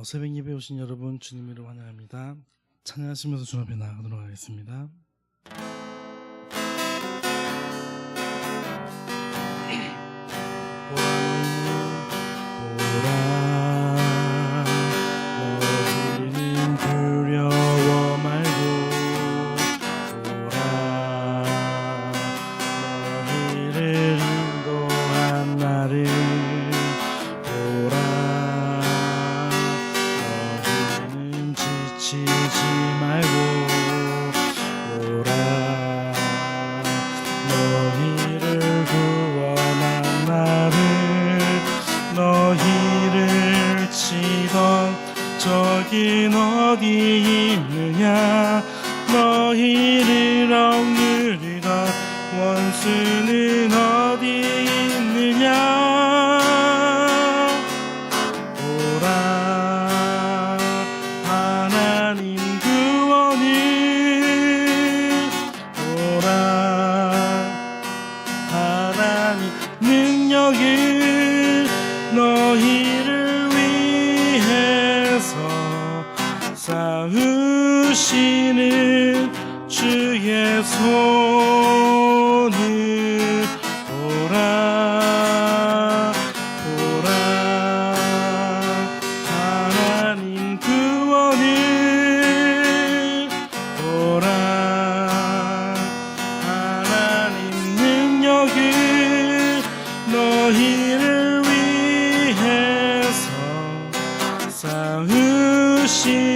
새벽 예배 오신 여러분 주님으로 환영합니다. 찬양하시면서 주 앞에 나가도록 하겠습니다. 너희는 두려워 말고 보라 너희를 인도한 나를 보라 너희는 지치지 말고 보라 너희를 구원한 나를 너희를 치던 적인 어디 있느냐 너희를 억누르던 원수는 어디 있느냐 보라 하나님 구원을 보라 하나님 능력을 너희를 위해서 쌓으시는 주의 손을 보라 보라 하나님 구원을 보라 하나님 능력을 너희를 위해서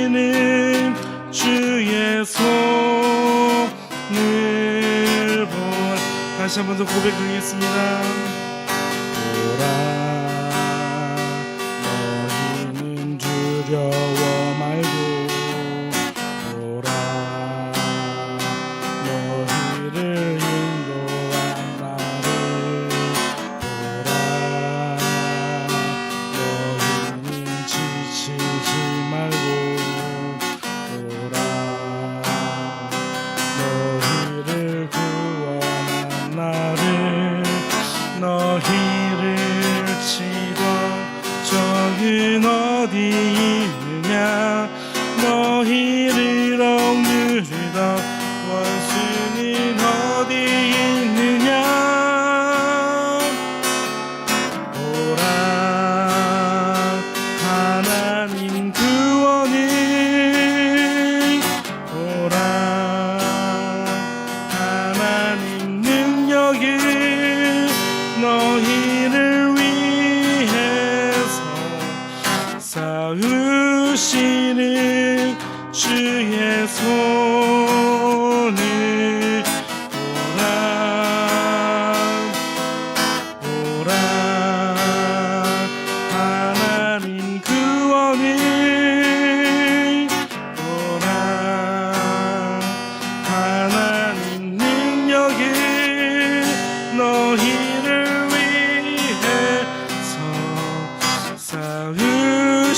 쌓으시는 주의 손을 보라. 다시 한 번 더 고백하겠습니다. 보라 너희는 두려워 말고 보라 너희를 인도한 나를 보라 너희는 지치지 말고 보라 너희를 구원한 나를 너희를 치던 적은 어디 있느냐 너희를 억누르던 원수는 어디 있느냐 보라 하나님 구원을 보라 하나님 능력을 너희를 위해서 쌓으시는 주의 손을 보라 보라 하나님 구원을 보라 하나님 능력을 너희를 위해서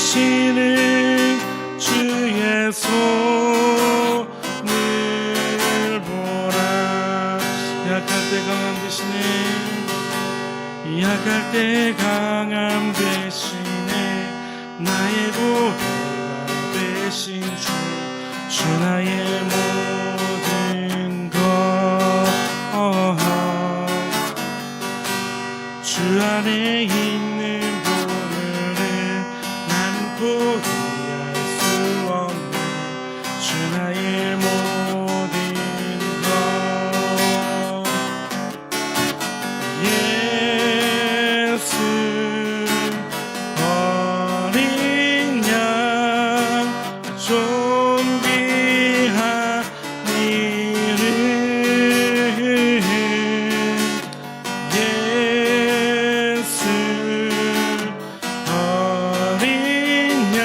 쌓으시는 주의 손을 보라 약할 때 강함 되시네 약할 때 강함 되시네 나의 보배가 되신 주 나의 모든 것 주 안에 있는 보물을 나는 포기할 수 없네 주 나의 모든 것 예수 어린 양 존귀한 이름 예수 어린 양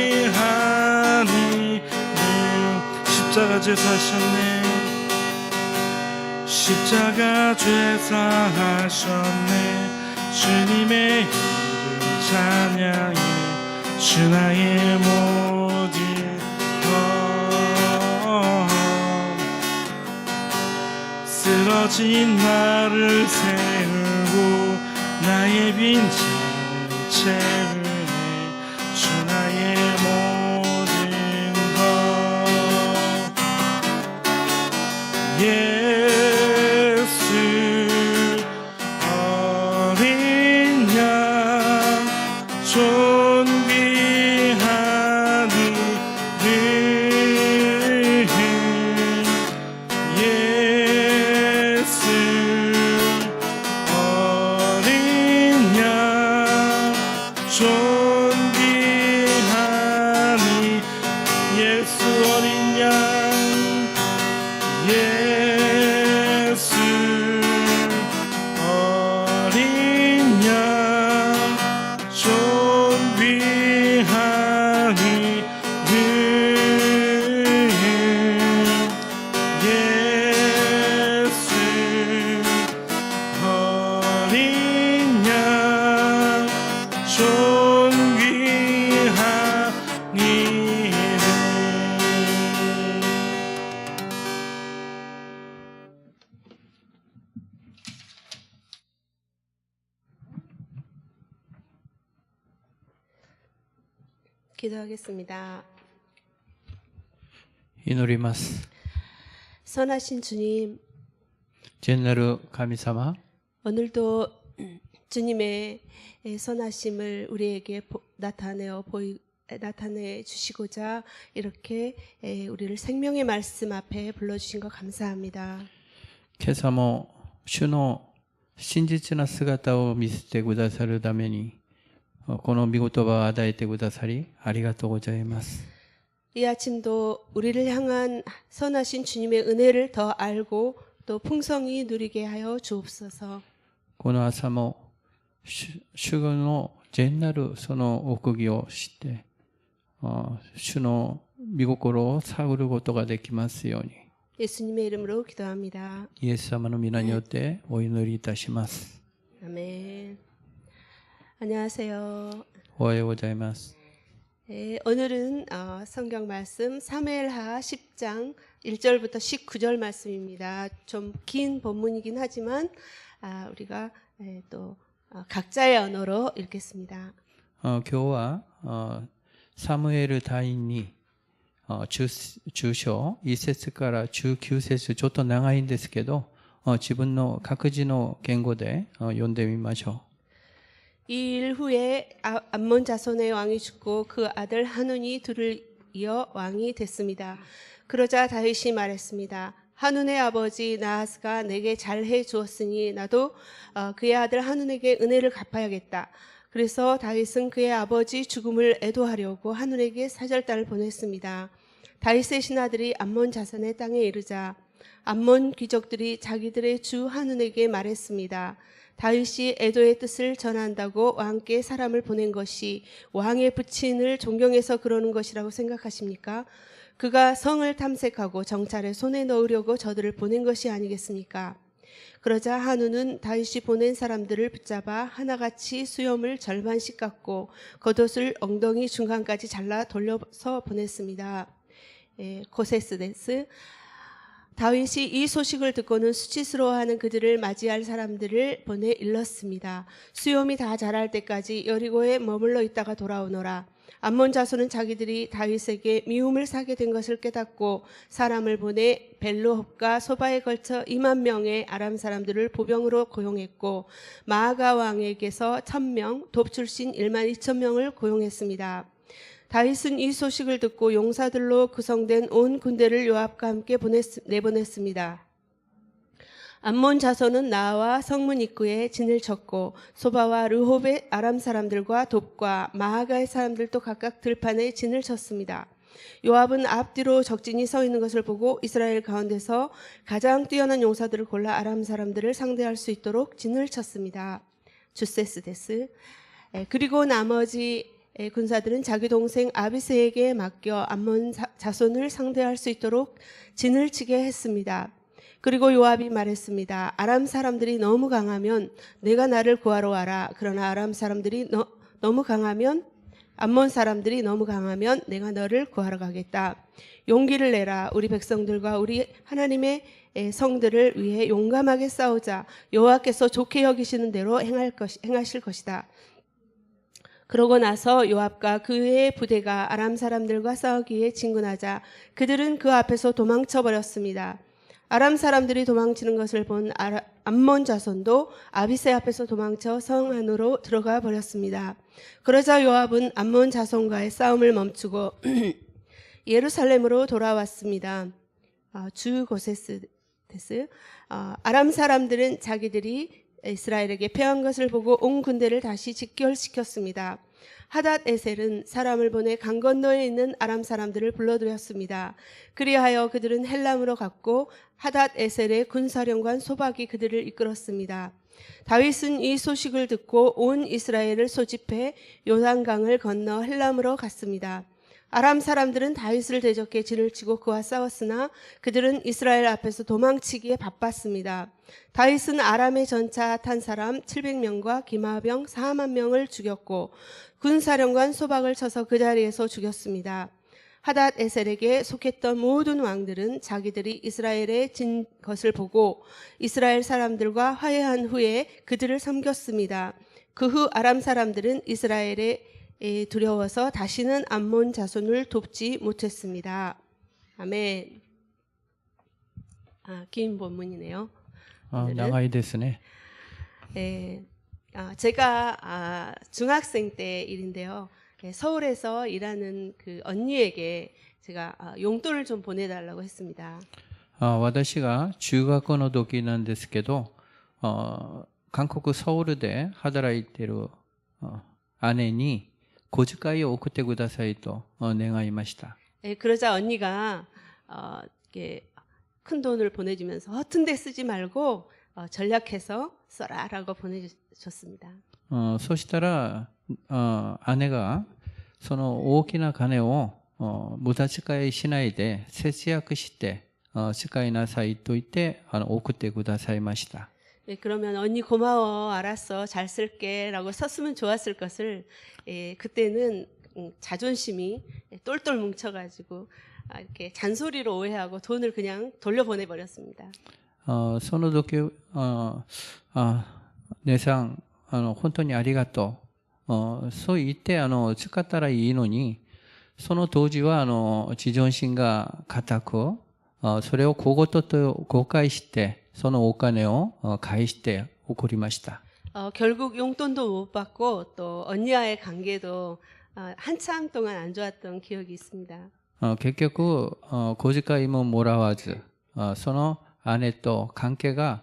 존귀한 이름 십자가 제사하셨네 십자가 죄사하셨네 주님의 이름 찬양해 주 나의 모든 것 쓰러진 나를 세우고 나의 빈자를 채우네 주 나의 모든 것 예수 어린 양 존귀한 이름 예수 어린 양 존귀하니 예수 어린 양 예수 어린 양 존귀하니 예수 어린 양 존귀하니 기도하겠습니다. 祈ります。 선하신 주님, 善なる神様、 오늘도 주님의 선하심을 우리에게 나타내 주시고자 이렇게 우리를 생명의 말씀 앞에 불러주신 것 감사합니다. 今朝も主の真実な姿を見せてくださるために、この御言葉を与えてくださり、ありがとうございます。 이 아침도 우리를 향한 선하신 주님의 은혜를 더 알고 또 풍성히 누리게 하여 주옵소서. この朝も主の善なるその奥義を知って、主の御心を探ることができますように、 예수님의 이름으로 기도합니다. イエス様の皆によってお祈りいたします。 아멘. 안녕하세요. おはようございます。 오늘은 성경 말씀 사무엘하 10장 1절부터 19절 말씀입니다. 좀 긴 본문이긴 하지만 우리가 또 각자의 언어로 읽겠습니다. 今日はサムエル隊員に中章1節から19節ちょっと長いんですけど自分の各自の言語で読んでみましょう。 이 일 후에 암몬 자손의 왕이 죽고 그 아들 하눈이 둘을 이어 왕이 됐습니다. 그러자 다윗이 말했습니다. 하눈의 아버지 나하스가 내게 잘해 주었으니 나도 그의 아들 하눈에게 은혜를 갚아야겠다. 그래서 다윗은 그의 아버지 죽음을 애도하려고 하눈에게 사절단을 보냈습니다. 다윗의 신하들이 암몬 자손의 땅에 이르자 암몬 귀족들이 자기들의 주 하눈에게 말했습니다. 다윗이 에도의 뜻을 전한다고 왕께 사람을 보낸 것이 왕의 부친을 존경해서 그러는 것이라고 생각하십니까? 그가 성을 탐색하고 정찰에 손에 넣으려고 저들을 보낸 것이 아니겠습니까? 그러자 한우는 다윗이 보낸 사람들을 붙잡아 하나같이 수염을 절반씩 깎고 겉옷을 엉덩이 중간까지 잘라 돌려서 보냈습니다. 고세스데스. 다윗이 이 소식을 듣고는 수치스러워하는 그들을 맞이할 사람들을 보내 일렀습니다. 수염이 다 자랄 때까지 여리고에 머물러 있다가 돌아오너라. 암몬 자손은 자기들이 다윗에게 미움을 사게 된 것을 깨닫고 사람을 보내 벨로홉과 소바에 걸쳐 2만 명의 아람 사람들을 보병으로 고용했고 마아가 왕에게서 1000명, 돕 출신 1만 2천 명을 고용했습니다. 다윗은 이 소식을 듣고 용사들로 구성된 온 군대를 요압과 함께 내보냈습니다. 암몬 자손은 나와 성문 입구에 진을 쳤고 소바와 르홉의 아람 사람들과 돕과 마하가의 사람들도 각각 들판에 진을 쳤습니다. 요압은 앞뒤로 적진이 서 있는 것을 보고 이스라엘 가운데서 가장 뛰어난 용사들을 골라 아람 사람들을 상대할 수 있도록 진을 쳤습니다. 주세스데스. 그리고 나머지 군사들은 자기 동생 아비새에게 맡겨 암몬 자손을 상대할 수 있도록 진을 치게 했습니다. 그리고 요압이 말했습니다. 아람 사람들이 너무 강하면 내가 나를 구하러 와라. 그러나 아람 사람들이 너무 강하면 암몬 사람들이 너무 강하면 내가 너를 구하러 가겠다. 용기를 내라. 우리 백성들과 우리 하나님의 성들을 위해 용감하게 싸우자. 여호와께서 좋게 여기시는 대로 행하실 것이다. 그러고 나서 요압과 그의 부대가 아람 사람들과 싸우기에 진군하자 그들은 그 앞에서 도망쳐 버렸습니다. 아람 사람들이 도망치는 것을 본 암몬 자손도 아비새 앞에서 도망쳐 성 안으로 들어가 버렸습니다. 그러자 요압은 암몬 자손과의 싸움을 멈추고 예루살렘으로 돌아왔습니다. 주 고세스 아람 사람들은 자기들이 이스라엘에게 패한 것을 보고 온 군대를 다시 직결시켰습니다. 하닷 에셀은 사람을 보내 강 건너에 있는 아람 사람들을 불러들였습니다. 그리하여 그들은 헬람으로 갔고 하닷 에셀의 군사령관 소박이 그들을 이끌었습니다. 다윗은 이 소식을 듣고 온 이스라엘을 소집해 요단강을 건너 헬람으로 갔습니다. 아람 사람들은 다윗을 대적해 진을 치고 그와 싸웠으나 그들은 이스라엘 앞에서 도망치기에 바빴습니다. 다윗은 아람의 전차 탄 사람 700명과 기마병 4만 명을 죽였고 군사령관 소박을 쳐서 그 자리에서 죽였습니다. 하닷 에셀에게 속했던 모든 왕들은 자기들이 이스라엘에 진 것을 보고 이스라엘 사람들과 화해한 후에 그들을 섬겼습니다. 그 후 아람 사람들은 이스라엘에 두려워서 다시는 암몬 자손을 돕지 못했습니다. 아멘. 긴 본문이네요. 오늘은. 長いですね。 제가 중학생 때 일인데요. 서울에서 일하는 그 언니에게 제가 용돈을 좀 보내달라고 했습니다. 私が中学校の時なんですけど、韓国ソウルで働いている姉に小遣いを送ってくださいと願いました。 그러자 언니가 이렇게 큰 돈을 보내주면서 허튼 데 쓰지 말고 전략해서 써라라고 보내줬습니다. そしたら姉がその大きな金を無駄遣いしないで節約して使いなさいと言って送ってくださいました。 그러면 언니 고마워 알았어 잘 쓸게라고 썼으면 좋았을 것을 그때는 자존심이 똘똘 뭉쳐가지고 이렇게 잔소리로 오해하고 돈을 그냥 돌려보내 버렸습니다. その時姉さん本当にありがとうそう言って使ったらいいのにその当時は自尊心が固くそれを小言と誤解してそのお金を返して送りました。 결국 용돈도 못 받고 또 언니와의 관계도 한참 동안 안 좋았던 기억이 있습니다. 結局小遣いももらわずその姉と関係が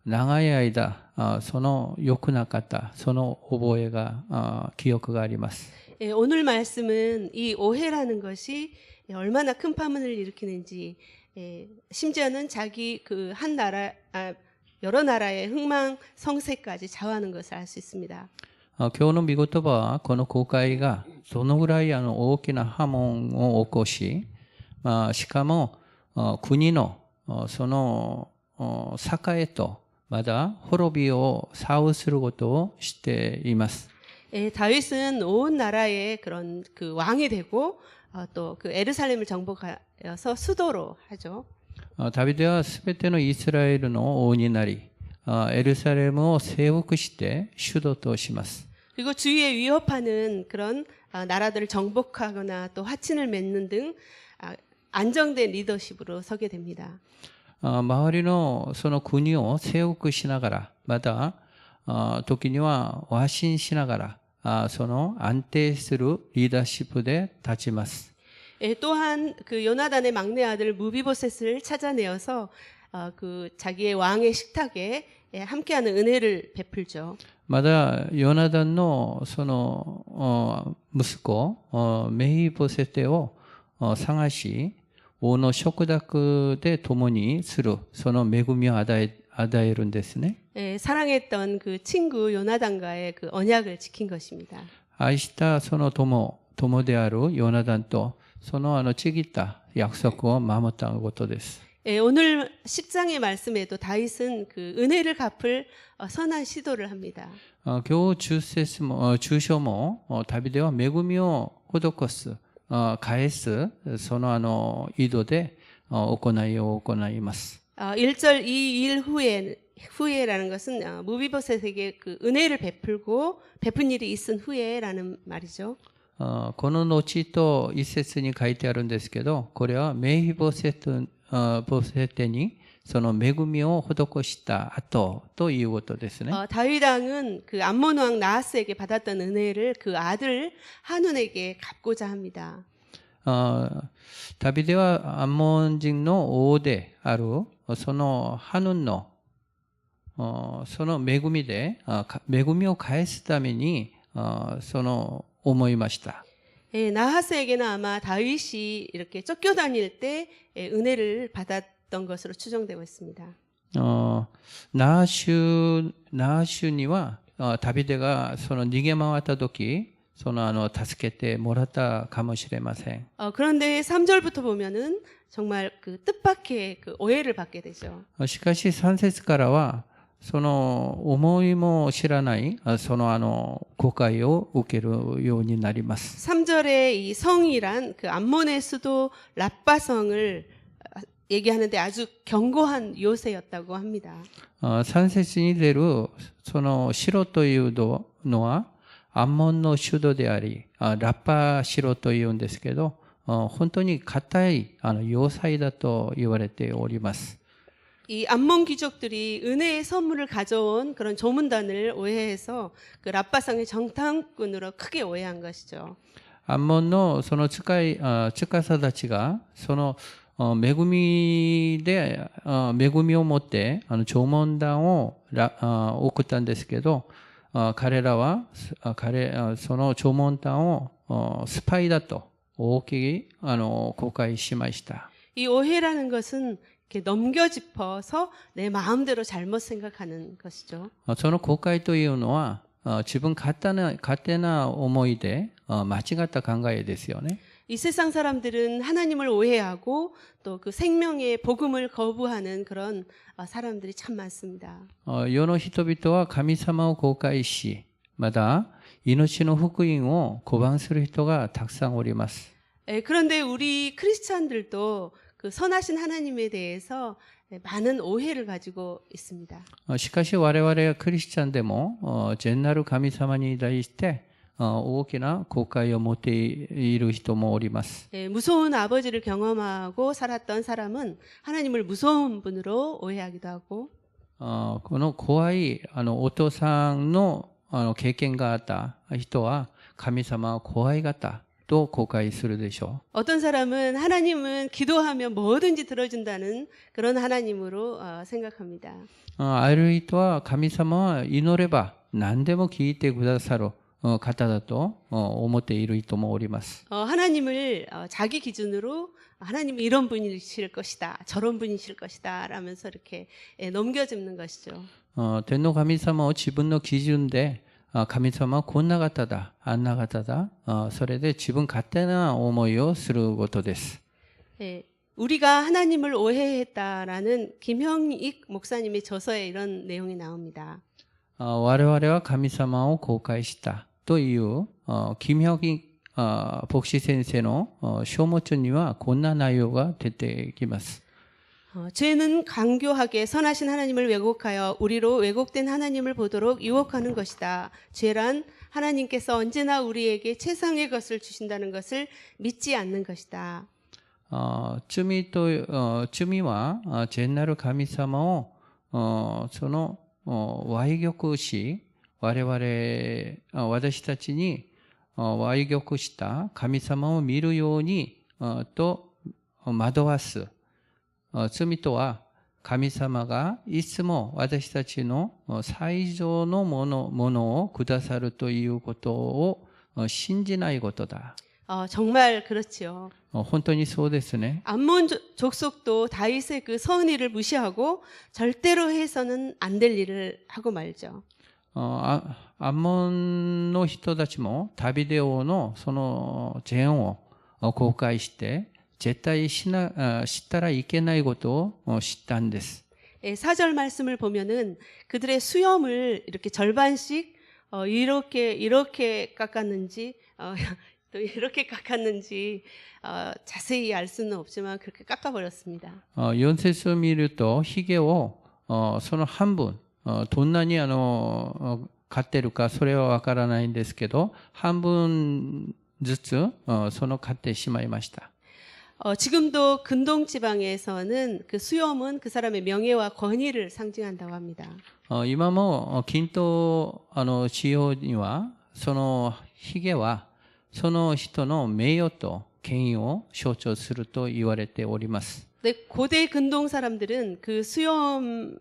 長い間その良くなかったその覚えが記憶があります。 오늘 말씀은 이 오해라는 것이 얼마나 큰 파문을 일으키는지 심지어는 자기 그 한 나라 여러 나라의 흥망성쇠까지 좌우하는 것을 알 수 있습니다. 今日の御言葉はこの公会がどのぐらい大きな波紋を起こし、しかも国のその栄とまだ滅びを左右することをしています。 다윗은 온 나라의 그런 그 왕이 되고 또 그 에루살렘을 정복하여서 수도로 하죠. ダビデはすべてのイスラエルの王になり、エルサレムを征服して主導とします。 그리고 주위에 위협하는 그런 나라들을 정복하거나 또 화친을 맺는 등 안정된 리더십으로 서게 됩니다. 周りのその国を征服しながら、また時には和親しながら、その安定するリーダーシップで立ちます。 또한 그 요나단의 막내 아들 무비보셋을 찾아내어서 그 자기의 왕의 식탁에 함께하는 은혜를 베풀죠. まだヨナダンのその息子メイボセテを探し王の食卓で共にするその恵みを与えるんですね。 사랑했던 그 친구 요나단과의 그 언약을 지킨 것입니다. 愛したその友であるヨナダンとそのちぎった約束を守ったことです。 오늘 10장의 말씀에도 다윗은 그 은혜를 갚을 선한 시도를 합니다. 今日中章もダビデは恵みを施す返すその井戸で行います。 1절 이 일 후에라는 것은 무비보셋에게 그 은혜를 베풀고 베푼 일이 있은 후에라는 말이죠. この後と一節に書いてあるんですけど、これはメヒボセテにその恵みを施した後ということですね。 다윗 왕은 그 암몬 왕 나하스에게 받았던 은혜를 그 아들 한운에게 갚고자 합니다. ダビデはアンモン人の王であるそのハヌンのその恵みで恵みを返すためにその思いました。 예, 나하스에게는 아마 다윗이 이렇게 쫓겨다닐 때 은혜를 받았던 것으로 추정되고 있습니다. ナーシュにはダビデがその逃げ回った時その助けてもらったかもしれません。 그런데 3절부터 보면은 정말 그 뜻밖의 그 오해를 받게 되죠. しかし3節からはその思いも知らないその誤解を受けるようになります。 3절에 이 성이란 그 암몬의 수도 라빠성을 얘기하는데 아주 견고한 요새였다고 합니다. 3節に出るその城というのはアンモンの首都でありラッパ城というんですけど本当に固い要塞だと言われております。 이 암몬 귀족들이 은혜의 선물을 가져온 그런 조문단을 오해해서 그 라빠성의 정탐꾼으로 크게 오해한 것이죠. アンモンのその司たちがその恵みを持って弔問団を送ったんですけど彼らはその弔問団をスパイだと大きい誤解しました。 이 오해라는 것은 이렇게 넘겨짚어서 내 마음대로 잘못 생각하는 것이죠. その誤解というのは自分勝手な思いで間違った考えですよね。 이 세상 사람들은 하나님을 오해하고 또 그 생명의 복음을 거부하는 그런 사람들이 참 많습니다. 世の人々は神様を誤解し、また命の福音を拒まする人がたくさんおります。 그런데 우리 크리스찬들도 그 선하신 하나님에 대해서 많은 오해를 가지고 있습니다. しかし我々クリスチャンでも善なる神様に対して大きな誤解を持っている人もおります。 무서운 아버지를 경험하고 살았던 사람은 하나님을 무서운 분으로 오해하기도 하고 この怖いお父さんの経験があった人は神様は怖い方と誤解するでしょう。 어떤 사람은 하나님은 기도하면 뭐든지 들어준다는 그런 하나님으로 생각합니다. ある人は神様は祈れば何でも聞いてくださる方だと思っている人もおります。 하나님을 자기 기준으로 하나님은 이런 분이실 것이다, 저런 분이실 것이다 라면서 이렇게 넘겨짚는 것이죠. 天の神様を自分の基準で神様はこんな方だ、あんな方だ、それで自分勝手な思いをすることです。 우리가 하나님을 오해했다라는 김형익 목사님의 저서에 이런 내용이 나옵니다. 我々は神様を後悔したという金혁익牧師先生の書物にはこんな内容が出てきます。 죄는 강교하게 선하신 하나님을 왜곡하여 우리로 왜곡된 하나님을 보도록 유혹하는 것이다. 죄란 하나님께서 언제나 우리에게 최상의 것을 주신다는 것을 믿지 않는 것이다. 罪は善なる神様をその歪曲し私たちに歪曲した神様を見るようにと惑わす。罪とは神様がいつも私たちの最上のものをくださるということを信じないことだ。 정말 그렇지요. 本当にそうですね。 암몬 족속도 다윗의 그 선의를 무시하고 절대로 해서는 안 될 일을 하고 말죠. アンモンの人たちもダビデ王のその善を公開して絶対したらいけないことを知ったんです。 4절 말씀을 보면은 그들의 수염을 이렇게 절반씩 이렇게 깎았는지 또 이렇게 깎았는지 자세히 알 수는 없지만 그렇게 깎아버렸습니다. 4節を見ると、ヒゲをその半分、どんなに買ってるか、それはわからないんですけど、半分ずつ、その買ってしまいました。 지금도 근동 지방에서는 그 수염은 그 사람의 명예와 권위를 상징한다고 합니다. 今も、近東、地方には、そのヒゲは、その人の名誉と権威を象徴すると言われております。 근데 고대 근동 사람들은 그 수염을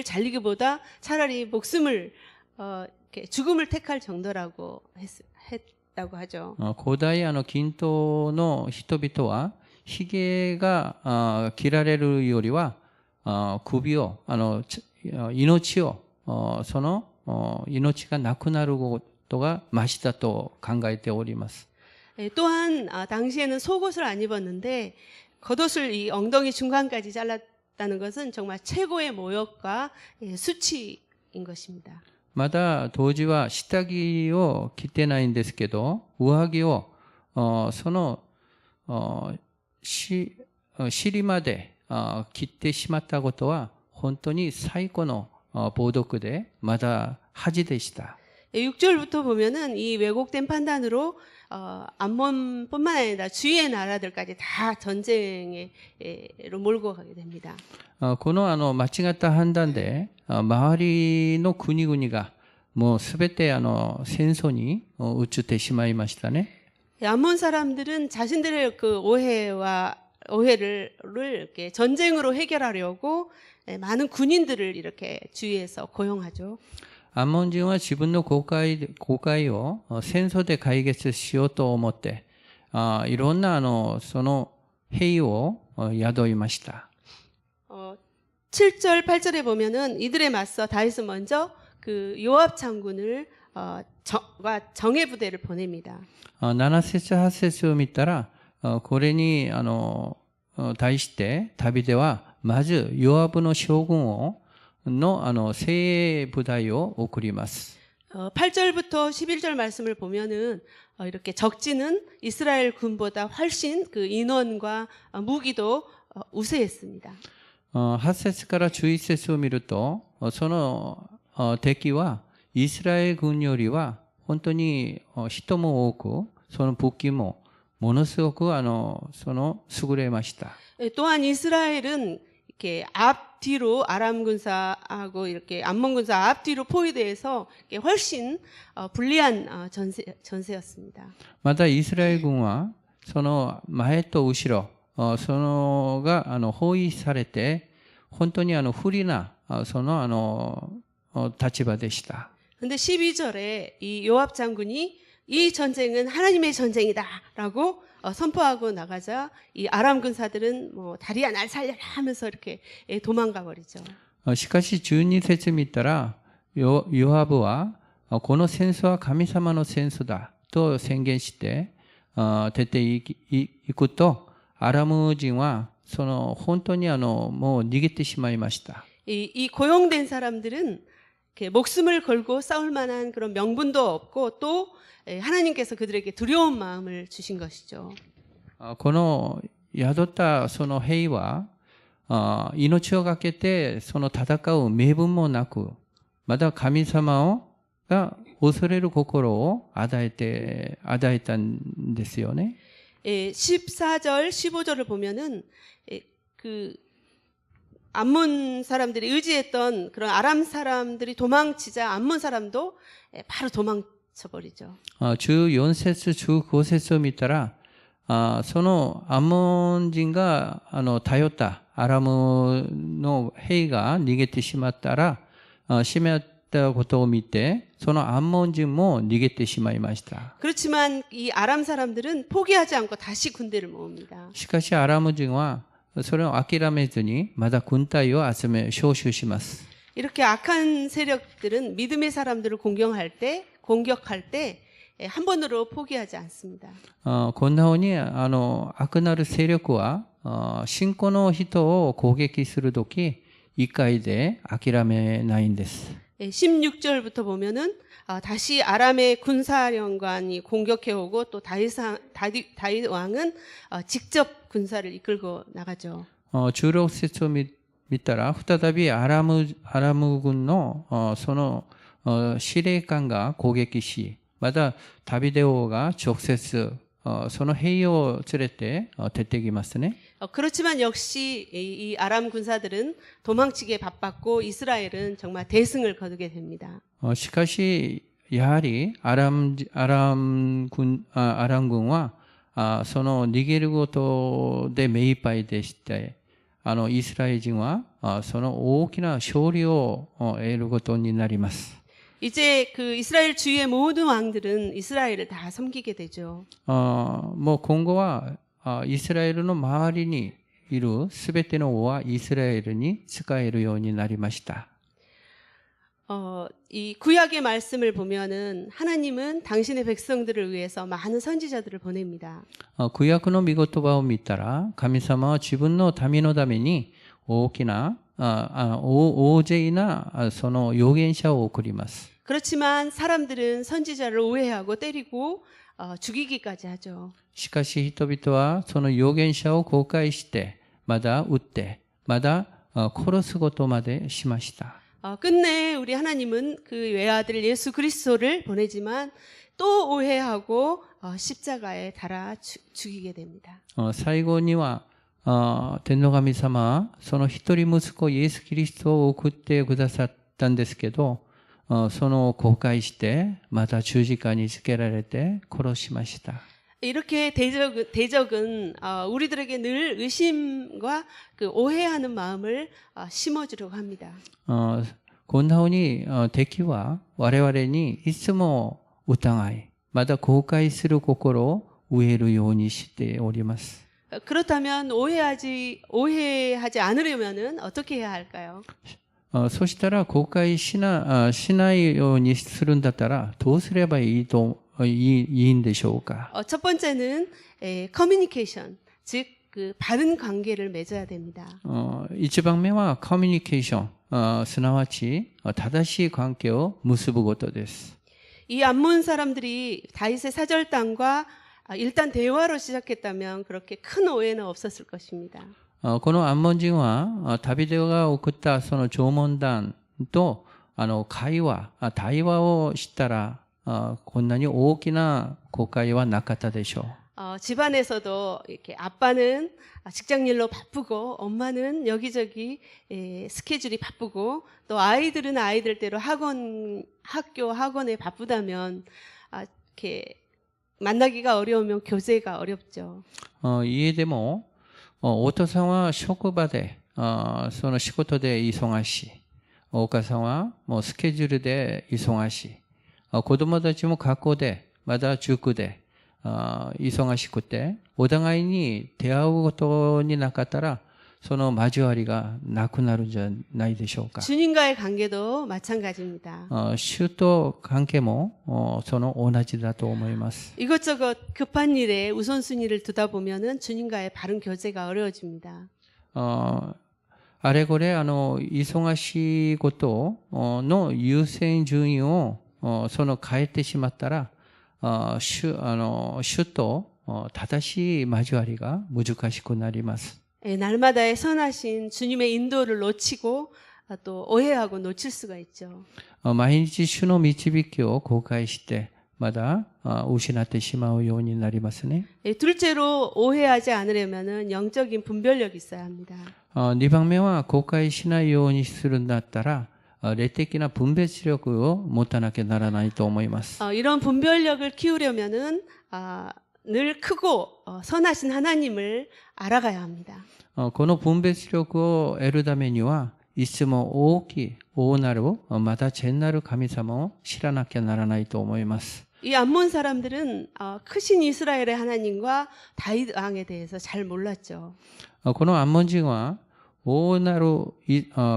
잘리기보다 차라리 목숨을 이렇게 죽음을 택할 정도라고 했다고 하죠. 古代近東の人々は、ヒゲが切られるよりは、首を、命を、その命がなくなることがましだと考えております。 또한 당시에는 속옷을 안 입었는데 겉옷을 이 엉덩이 중간까지 잘랐다는 것은 정말 최고의 모욕과 수치인 것입니다. まだ当時は下着を着てないんですけど、上着をその尻まで切ってしまったことは本当に最高の暴力でまだ恥でした。 6절부터 보면은 이 왜곡된 판단으로 암몬뿐만 아니라 주위의 나라들까지 다 전쟁으로 몰고 가게 됩니다. この間違った判断で周りの国々がもうすべて戦争に移ってしまいましたね。 암몬 사람들은 자신들의 그 오해를 이렇게 전쟁으로 해결하려고 많은 군인들을 이렇게 주위에서 고용하죠. アンモン人は自分の誤解を戦争で解決しようと思って、いろんなその兵を雇いました。 7절, 8절에 보면은 이들에 맞서 다윗은 먼저 그 요압 장군을 정예 부대를 보냅니다. 7節8節を見たら、これに対して旅ではまずヨアブの将軍の精鋭部隊を送ります。 8절부터 11절 말씀을 보면은 이렇게 적지는 이스라엘 군보다 훨씬 그 인원과 무기도 우세했습니다. 8節から11節を見ると、その敵はイスラエル軍よりは本当に人も多く、その武器もものすごくその優れました。 또한 이스라엘은 이렇게 앞뒤로 아람 군사하고 이렇게 암몬 군사 앞뒤로 포위돼서 훨씬 불리한 전세였습니다. またイスラエル軍はその前と後ろ、そのが包囲されて本当に不利なその立場でした。 근데 12절에 이 요압 장군이 이 전쟁은 하나님의 전쟁이다라고 선포하고 나가자 이 아람 군사들은 뭐 다리야 날 살려라 하면서 이렇게 도망가 버리죠. しかし12節見たらヨアブはこの戦争は神様の戦争だと宣言して出ていくとアラム人はその本当にもう逃げてしまいました。 이 고용된 사람들은 이렇게 목숨을 걸고 싸울 만한 그런 명분도 없고 또 하나님께서 그들에게 두려운 마음을 주신 것이죠. この宿ったその兵は命をかけてその戦う名分もなく、また神様が恐れる心を与えたんですよね。 14절, 15절을 보면은 그 암몬 사람들이 의지했던 그런 아람 사람들이 도망치자 암몬 사람도 바로 도망쳐버리죠. 14節、15節を見たら、そのアンモン人が頼ったアラムの兵が逃げてしまったことを見て、そのアンモン人も逃げてしまいました。 그렇지만 이 아람 사람들은 포기하지 않고 다시 군대를 모읍니다. しかしアラム人はそれを諦めずにまだ軍隊を招集します。 이렇게 악한 세력들은 믿음의 사람들을 공격할 때 한 번으로 포기하지 않습니다. こんなふうに悪なる勢力は信仰の人を攻撃するとき一回で諦めないんです。 16절부터 보면은 다시 아람의 군사령관이 공격해오고 또 다윗 왕은 직접 군사를 이끌고 나가죠. 16節を見たら、再びアラム軍のその司令官が攻撃し、またダビデ王が直接その兵を連れて出てきますね。 그렇지만 역시 이 아람 군사들은 도망치기에 바빴고 이스라엘은 정말 대승을 거두게 됩니다. しかし、やはりアラム軍はその逃げることで目いっぱいでして、イスラエル人はその大きな勝利を得ることになります。 이제 그 이스라엘 주위의 모든 왕들은 이스라엘을 다 섬기게 되죠. もう今後はイスラエルの周りにいるすべての王はイスラエルに使えるようになりました。 이 구약의 말씀을 보면은 하나님은 당신의 백성들을 위해서 많은 선지자들을 보냅니다. 旧約の御言葉を見たら、神様は自分の民のために大きな大勢なその預言者を送ります。 그렇지만 사람들은 선지자를 오해하고 때리고 죽이기까지 하죠. しかし人々はその預言者を公開して、まだ撃って、まだ殺すことまでしました。 끝내 우리 하나님은 그 외아들 예수 그리스도를 보내지만 또 오해하고 십자가에 달아 죽이게 됩니다. 最後には天の神様はその一人息子イエス・キリストを送ってくださったんですけど、その公開してまた十字架につけられて殺しました。 이렇게 대적은 우리들에게 늘 의심과 그 오해하는 마음을 심어주려고 합니다. こんなふうに敵は我々にいつも疑い、また後悔する心を植えるようにしております。 그렇다면 오해하지 않으려면은 어떻게 해야 할까요? そしたら後悔しないようにするんだったらどうすればいいんでしょうか。 첫 번째는 커뮤니케이션, 즉 그 바른 관계를 맺어야 됩니다. 一番目はコミュニケーション、すなわち正しい関係を結ぶことです。 이 암몬 사람들이 다윗의 사절단과 일단 대화로 시작했다면 그렇게 큰 오해는 없었을 것입니다. このアンモン人はダビデが送ったその弔問団と対話をしたらこんなに大きな誤解はなかったでしょう。 집안에서도 이렇게 아빠는 직장 일로 바쁘고 엄마는 여기저기 스케줄이 바쁘고 또 아이들은 아이들대로 학원에 바쁘다면 이렇게 만나기가 어려우면 교제가 어렵죠. 家でもお父さんは職場でその仕事で忙しい。お母さんはもうスケジュールで忙しい。子供たちも学校でまた塾で忙しくてお互いに出会うことになかったらその交わりがなくなるんじゃないでしょうか。 주님과의 관계도 마찬가지입니다. 主と関係もその同じだと思います。 이것저것 급한 일에 우선순위를 두다 보면은 주님과의 바른 교제가 어려워집니다. あれこれ忙しいことの優先順位をその変えてしまったら主と正しい交わりが難しくなります。 날마다의 선하신 주님의 인도를 놓치고 또 오해하고 놓칠 수가 있죠. 毎日主の導きを後悔してまだ失ってしまうようになりますね。 둘째로 오해하지 않으려면은 영적인 분별력이 있어야 합니다. 2番目は後悔しないようにするんだったら霊的な分別力を持たなきゃならないと思います。 이런 분별력을 키우려면은 늘 크고 선하신 하나님을 알아가야 합니다. この分別力を得るためにはいつも大きい大なるまた善なる神様を知らなきゃならないと思います。 이 암몬 사람들은 크신 이스라엘의 하나님과 다윗 왕에 대해서 잘 몰랐죠. このアンモン人は大なる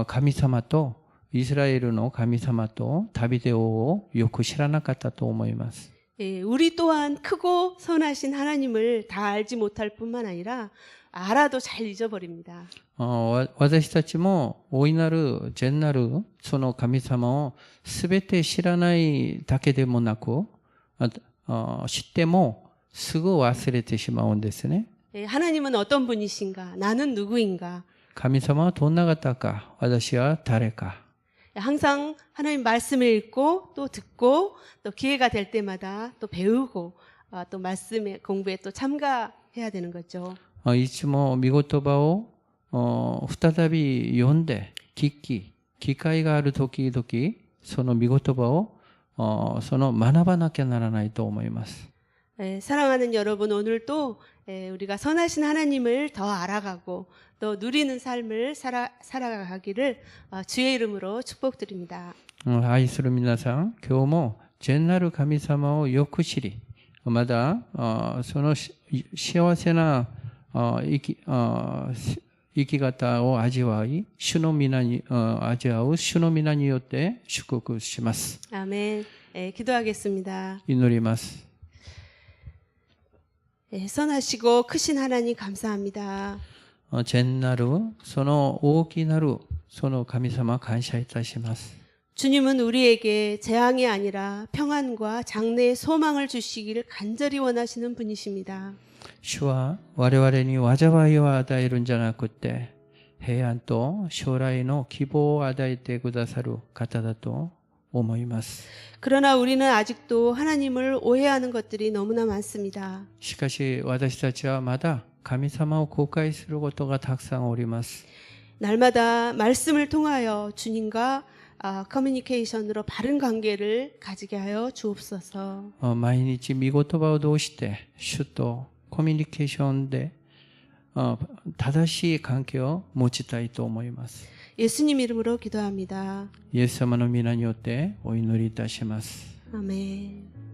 神様とイスラエルの神様とダビデ王をよく知らなかったと思います。 우리 또한 크고 선하신 하나님을 다 알지 못할 뿐만 아니라 알아도 잘 잊어버립니다. 私たちも大いなる善なるその神様をすべて知らないだけでもなく、知ってもすぐ忘れてしまうんですね。 하나님은 어떤 분이신가? 나는 누구인가? 神様はどんな方か、私は誰か。 항상 하나님 말씀을 읽고 또 듣고 또 기회가 될 때마다 또 배우고 또 말씀의 공부에 또 참가해야 되는 거죠. いつも御言葉を再び読んで聞き、機会がある時々、その御言葉をその学ばなきゃならないと思います。 사랑하는 여러분, 오늘도 우리가 선하신 하나님을 더 알아가고 또 누리는 삶을 살아가기를 주의 이름으로 축복드립니다. 愛する皆さん、今日も善なる神様をよく知り、まだその幸せな生き方を味わい、主の皆に味わう主の皆によって祝福します。 아멘. 기도하겠습니다. 祈ります。 선하시고 크신 하나님 감사합니다. 善なるその大きなるその神様感謝いたします。 주님은 우리에게 재앙이 아니라 평안과 장래의 소망을 주시기를 간절히 원하시는 분이십니다. 主は我々に災いを与えるんじゃなくて、平安と将来の希望を与えてくださる方だと思います。 그러나 우리는 아직도 하나님을 오해하는 것들이 너무나 많습니다. しかし私たちはまだ神様を後悔することがたくさんおります。 날마다 말씀을 통하여 주님과 커뮤니케이션으로 바른 관계를 가지게 하여 주옵소서. 毎日御言葉を通して主とコミュニケーションで正しい関係を持ちたいと思います。 예수님 이름으로 기도합니다. イエス様の皆によってお祈りいたします。 아멘.